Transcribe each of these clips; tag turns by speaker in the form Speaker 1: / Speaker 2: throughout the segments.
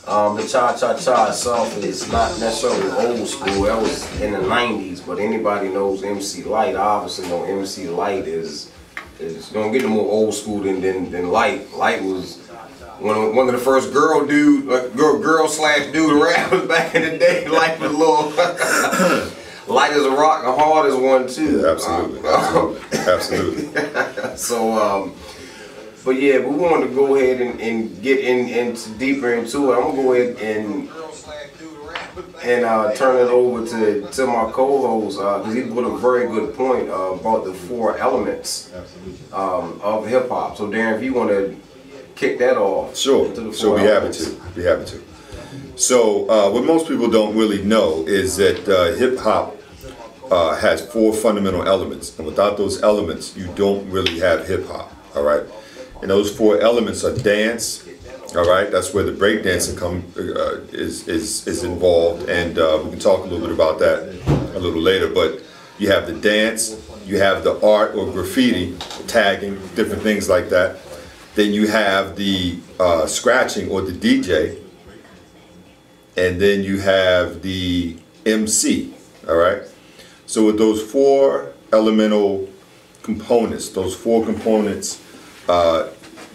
Speaker 1: The Cha-Cha-Cha itself is not necessarily old school. That was in the 90s, but anybody knows MC Light. Obviously know MC Light is gonna get more old school than Light. Light was one of the first girl slash dude rappers back in the day. Light was a little Light as a rock and hard as one too.
Speaker 2: Yeah, absolutely.
Speaker 1: So but yeah, we wanted to go ahead and get into deeper into it. I'm gonna go ahead and turn it over to my co-host because he put a very good point about the 4 elements of hip hop. So Darin, if you want to kick that off,
Speaker 2: sure. Be happy to. So what most people don't really know is that hip hop has 4 fundamental elements, and without those elements, you don't really have hip hop. All right. And those 4 elements are dance, all right? That's where the breakdancing is involved, and we can talk a little bit about that a little later. But you have the dance, you have the art or graffiti, tagging, different things like that. Then you have the scratching or the DJ, and then you have the MC, all right? So with those 4 elemental components,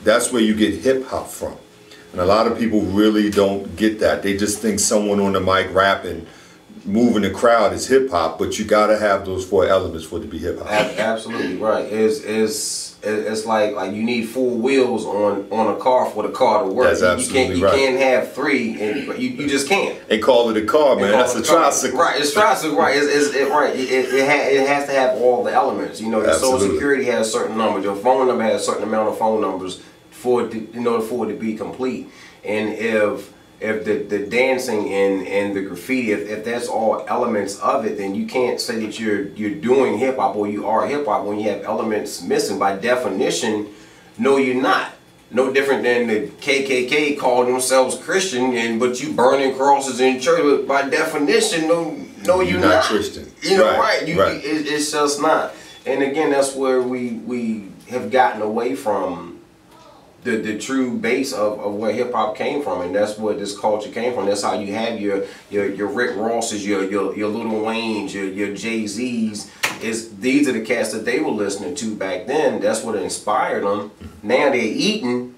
Speaker 2: that's where you get hip hop from. And a lot of people really don't get that. They just think someone on the mic rapping, moving the crowd is hip hop, but you gotta have those 4 elements for it to be hip hop.
Speaker 1: Absolutely right. It's like you need 4 wheels on a car for the car to work.
Speaker 2: That's absolutely right.
Speaker 1: You can't have 3, and you just can't.
Speaker 2: They call it a car, man. That's a tricycle.
Speaker 1: Right, it's tricycle. Right, it has to have all the elements. You know, the Social Security has a certain number. Your phone number has a certain amount of phone numbers for it to, in order for it to be complete. And if the dancing and the graffiti, if that's all elements of it, then you can't say that you're doing hip hop or you are hip hop when you have elements missing. By definition, no, you're not. No different than the KKK call themselves Christian, but you burning crosses in church. But by definition, no, you're not
Speaker 2: Christian.
Speaker 1: You know, right? It's just not. And again, that's where we have gotten away from the true base of where hip hop came from, and that's where this culture came from. That's how you have your Rick Rosses, your Lil Waynes, your Jay-Z's. These are the cats that they were listening to back then. That's what inspired them. Now they're eating.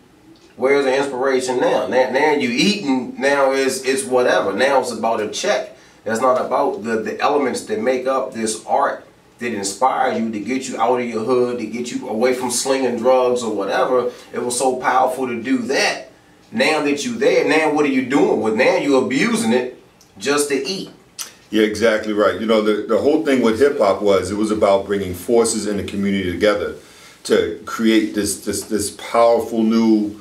Speaker 1: Where's the inspiration now? Now you eating. Now it's whatever. Now it's about a check. That's not about the elements that make up this art that inspire you, to get you out of your hood, to get you away from slinging drugs or whatever. It was so powerful to do that. Now that you're there, now what are you doing with? Now you're abusing it just to eat.
Speaker 2: Yeah, exactly right. You know, the whole thing with hip hop was about bringing forces in the community together to create this powerful new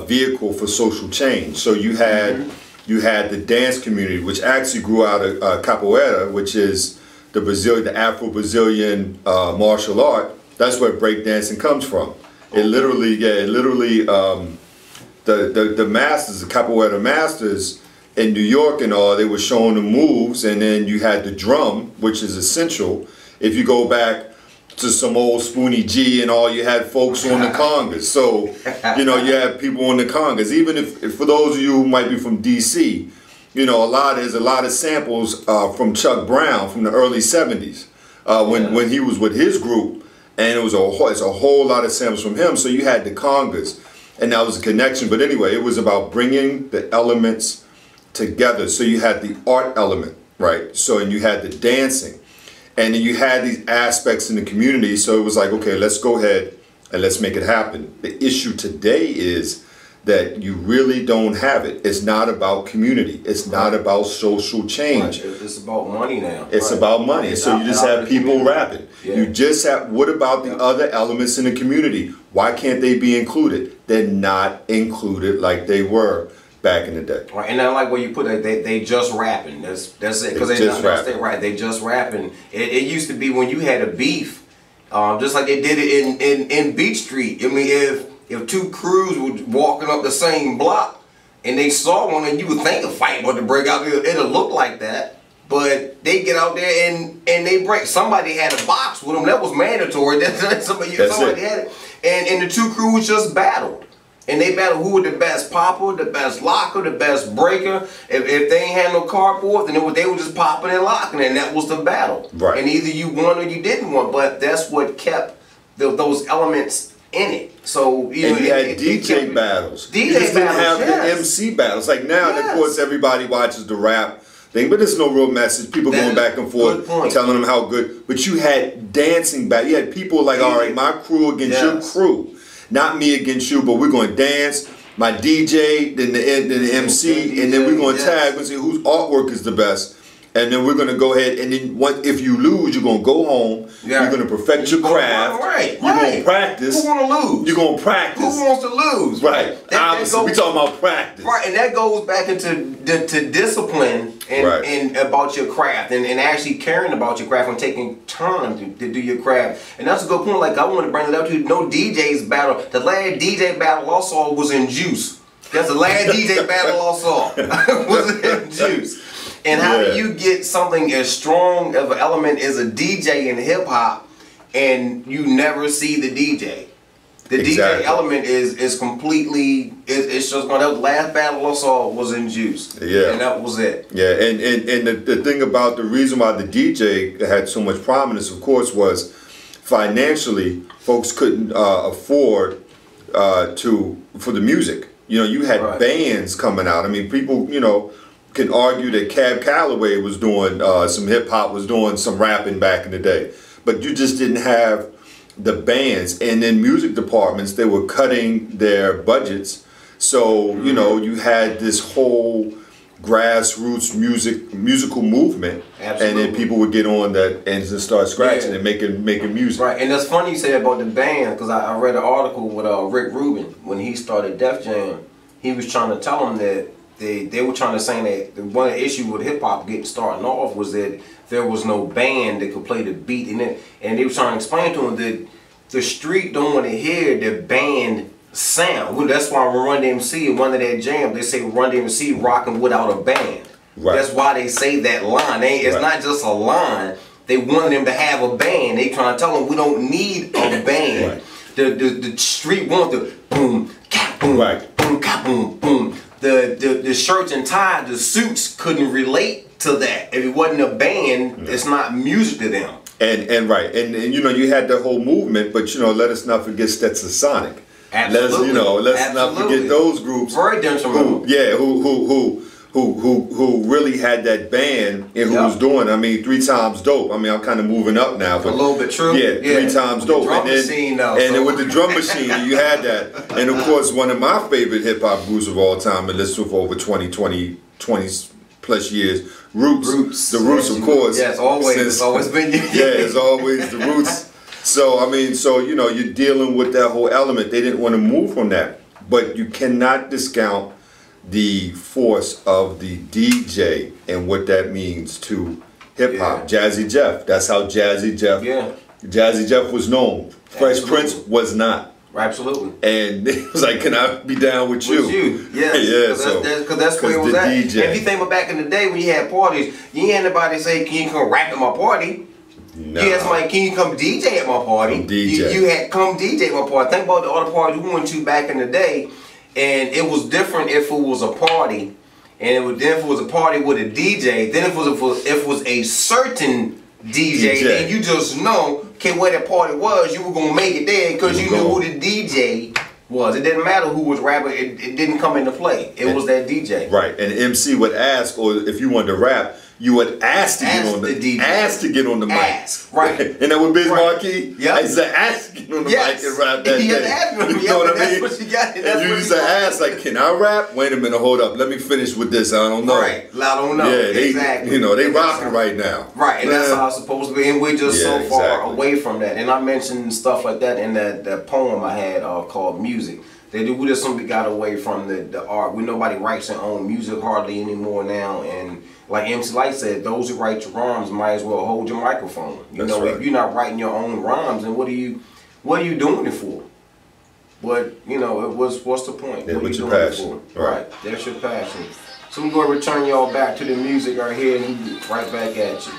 Speaker 2: vehicle for social change. So you had the dance community, which actually grew out of capoeira, which is the Afro-Brazilian martial art. That's where breakdancing comes from. It literally, the masters, the capoeira masters in New York and all, they were showing the moves, and then you had the drum, which is essential. If you go back to some old Spoonie G and all, you had folks on the congas. So, you know, you had people on the congas. Even if for those of you who might be from DC, you know, there's a lot of samples from Chuck Brown from the early 70s when he was with his group, and it's a whole lot of samples from him. So you had the congas, and that was a connection. But anyway, it was about bringing the elements together. So you had the art element, right? So, and you had the dancing, and then you had these aspects in the community. So it was like, okay, let's go ahead and let's make it happen. The issue today is that you really don't have it. It's not about community. It's not about social change.
Speaker 1: Right. It's about money now.
Speaker 2: It's about money. So you just have people rapping. Yeah. You just have, what about the other elements in the community? Why can't they be included? They're not included like they were back in the day.
Speaker 1: Right, and I like where you put it, they just rapping. That's it. Because they just rapping. Right, they just rapping. It used to be when you had a beef, just like they did it in Beach Street. I mean, if 2 crews were walking up the same block and they saw one, and you would think a fight about to break out, it'll look like that. But they get out there and they break. Somebody had a box with them. That was mandatory. Somebody had it. And the 2 crews just battled. And they battle who was the best popper, the best locker, the best breaker. If they ain't had no cardboard, then they were just popping and locking, and that was the battle.
Speaker 2: Right.
Speaker 1: And either you won or you didn't win, but that's what kept those elements in it. So you
Speaker 2: had DJ battles. You just didn't have the MC battles. Like now, of course, everybody watches the rap thing, but there's no real message. People going back and forth, telling them how good. But you had dancing battles. You had people like, all right, my crew against your crew, not me against you, but we're going to dance. My DJ, then the MC, and then we're going to tag and see whose artwork is the best. And then we're going to go ahead, and then if you lose, you're going to go home. You're going to perfect your craft. You're going to practice.
Speaker 1: Who want to lose?
Speaker 2: You're going to practice.
Speaker 1: Who wants to lose?
Speaker 2: Right. Obviously, we're talking about practice.
Speaker 1: Right, and that goes back into to discipline and about your craft and actually caring about your craft and taking time to do your craft. And that's a good point. Like, I want to bring it up to you. No DJ's battle. The last DJ battle I saw was in Juice. That's the last DJ battle I saw. Was in Juice. And how do you get something as strong of an element as a DJ in hip hop, and you never see the DJ? The DJ element is completely. It's just going. The last battle I saw was in Juice. Yeah, and that was it.
Speaker 2: Yeah, and the thing about the reason why the DJ had so much prominence, of course, was financially, folks couldn't afford for the music. You know, you had bands coming out. I mean, people, can argue that Cab Calloway was doing some hip hop, was doing some rapping back in the day, but you just didn't have the bands. And in music departments, they were cutting their budgets, so you had this whole grassroots musical movement. Absolutely. And then people would get on that and just start scratching and making music.
Speaker 1: Right, and that's funny you say about the band, because I read an article with Rick Rubin when he started Def Jam. He was trying to tell them that they were trying to say that one of the issues with hip hop starting off was that there was no band that could play the beat in it, and they were trying to explain to him that the street don't want to hear the band sound. Well, that's why when Run DMC in one of their jams they say Run DMC rocking without a band. Right. That's why they say that line. It's not just a line. They wanted them to have a band. They trying to tell them we don't need a band. The street wants the boom, ka boom, boom, ka boom, boom. The shirts and ties, the suits couldn't relate to that. If it wasn't a band, it's not music to them.
Speaker 2: And you had the whole movement, but let us not forget Stetsasonic.
Speaker 1: Absolutely.
Speaker 2: Let's not forget those groups.
Speaker 1: Very detrimental.
Speaker 2: Who really had that band and who was doing. I mean, 3 Times Dope. I mean, I'm kind of moving up now, but
Speaker 1: a little bit true.
Speaker 2: Yeah, 3 Times Dope.
Speaker 1: Drum machine,
Speaker 2: with the drum machine, you had that. And of course, one of my favorite hip hop groups of all time, and listened to for over 20 plus years, Roots. The Roots, of course.
Speaker 1: Yeah, it's always been you.
Speaker 2: It's always the Roots. So I mean, you're dealing with that whole element. They didn't want to move from that, but you cannot discount the force of the DJ and what that means to hip hop. Jazzy Jeff. That's how Jazzy Jeff was known. Fresh Prince was not.
Speaker 1: Absolutely.
Speaker 2: And it was like, can I be down with you?
Speaker 1: Yes. Because that's where it was at. DJ. If you think about back in the day when you had parties, you ain't had nobody say, can you come rap at my party? No. You had somebody, can you come DJ at my party? You had come DJ at my party. Think about the other parties we went to back in the day. And it was different if it was a party, and if it was a party with a DJ. Then if it was a certain DJ, then you just know, where that party was, you were gonna make it there because you knew who the DJ was. It didn't matter who was rapping; it didn't come into play. It was that DJ.
Speaker 2: Right, and the MC would ask, or if you wanted to rap, you would ask to get on the DJ. Ask to get on the mic.
Speaker 1: Right.
Speaker 2: And that would be Marquis.
Speaker 1: Yeah.
Speaker 2: I used to ask to get on the mic and rap that day.
Speaker 1: You know what I mean? What you got.
Speaker 2: And you used to ask, like, can I rap? Wait a minute, hold up. Let me finish with this. I don't know.
Speaker 1: Right. I don't know.
Speaker 2: Yeah, exactly. They rocking right now.
Speaker 1: Right, and that's how it's supposed to be. And we're just so far away from that. And I mentioned stuff like that in that poem I had called Music. We just simply got away from the art. Nobody writes their own music hardly anymore now. And like MC Light said, those who write your rhymes might as well hold your microphone. If you're not writing your own rhymes, then what are you doing it for? But what's the point?
Speaker 2: Yeah,
Speaker 1: what
Speaker 2: what's
Speaker 1: are you
Speaker 2: your
Speaker 1: doing
Speaker 2: passion?
Speaker 1: It for? Right, that's your passion. So we're going to return y'all back to the music right here and right back at you.